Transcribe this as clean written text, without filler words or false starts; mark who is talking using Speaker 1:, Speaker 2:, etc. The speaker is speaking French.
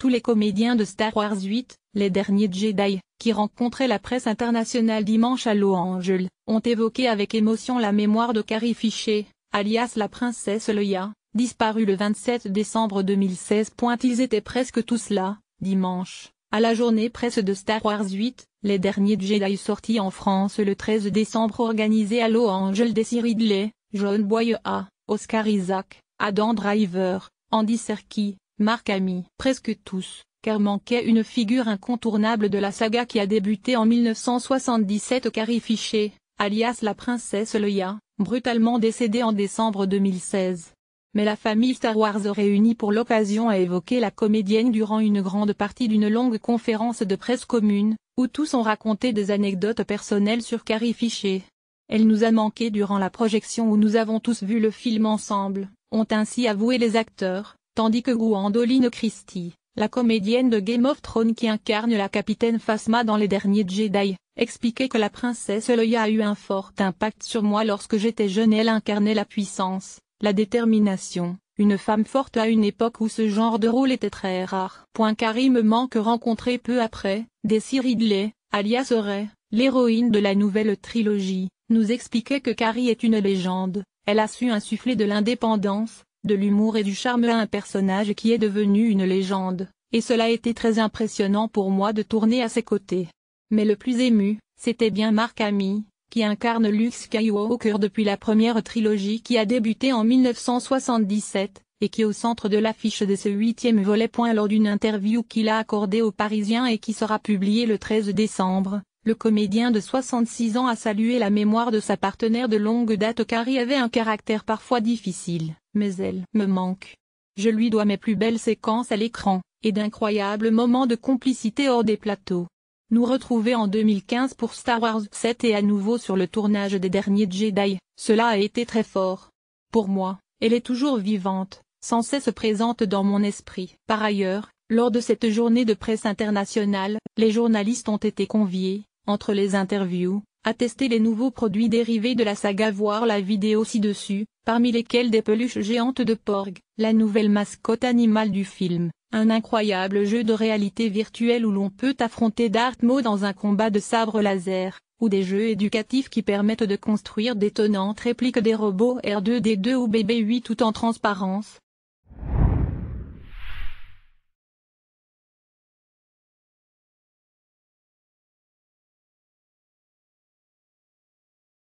Speaker 1: tous les comédiens de Star Wars 8, les derniers Jedi, qui rencontraient la presse internationale dimanche à Los Angeles, ont évoqué avec émotion la mémoire de Carrie Fisher, alias la princesse Leia, disparue le 27 décembre 2016. Ils étaient presque tous là, dimanche, à la journée presse de Star Wars 8, les derniers Jedi sortis en France le 13 décembre, organisée à Los Angeles. Daisy Ridley, John Boyega, Oscar Isaac, Adam Driver, Andy Serkis, Marc Hamill. Presque tous, car manquait une figure incontournable de la saga qui a débuté en 1977. Carrie Fisher, alias la princesse Leia, brutalement décédée en décembre 2016. Mais la famille Star Wars réunie pour l'occasion a évoqué la comédienne durant une grande partie d'une longue conférence de presse commune, où tous ont raconté des anecdotes personnelles sur Carrie Fisher. Elle nous a manqué durant la projection où nous avons tous vu le film ensemble, ont ainsi avoué les acteurs, tandis que Gwendoline Christie, la comédienne de Game of Thrones qui incarne la capitaine Phasma dans Les Derniers Jedi, expliquait que la princesse Leia a eu un fort impact sur moi lorsque j'étais jeune. Elle incarnait la puissance, la détermination, une femme forte à une époque où ce genre de rôle était très rare. Carrie me manque. Rencontrée peu après, Daisy Ridley, alias Rey, l'héroïne de la nouvelle trilogie, nous expliquait que Carrie est une légende. Elle a su insuffler de l'indépendance, de l'humour et du charme à un personnage qui est devenu une légende, et cela a été très impressionnant pour moi de tourner à ses côtés. Mais le plus ému, c'était bien Marc Hamill, qui incarne Luke Skywalker depuis la première trilogie qui a débuté en 1977, et qui est au centre de l'affiche de ce 8e volet. Lors d'une interview qu'il a accordée aux Parisiens et qui sera publiée le 13 décembre, le comédien de 66 ans a salué la mémoire de sa partenaire de longue date. Carrie avait un caractère parfois difficile, mais elle me manque. Je lui dois mes plus belles séquences à l'écran, et d'incroyables moments de complicité hors des plateaux. Nous retrouver en 2015 pour Star Wars 7 et à nouveau sur le tournage des Derniers Jedi, cela a été très fort. Pour moi, elle est toujours vivante, sans cesse présente dans mon esprit. Par ailleurs, lors de cette journée de presse internationale, les journalistes ont été conviés, entre les interviews, à tester les nouveaux produits dérivés de la saga. Voir la vidéo ci-dessus, parmi lesquels des peluches géantes de Porg, la nouvelle mascotte animale du film. Un incroyable jeu de réalité virtuelle où l'on peut affronter Darth Maul dans un combat de sabre laser, ou des jeux éducatifs qui permettent de construire d'étonnantes répliques des robots R2D2 ou BB-8 tout en transparence.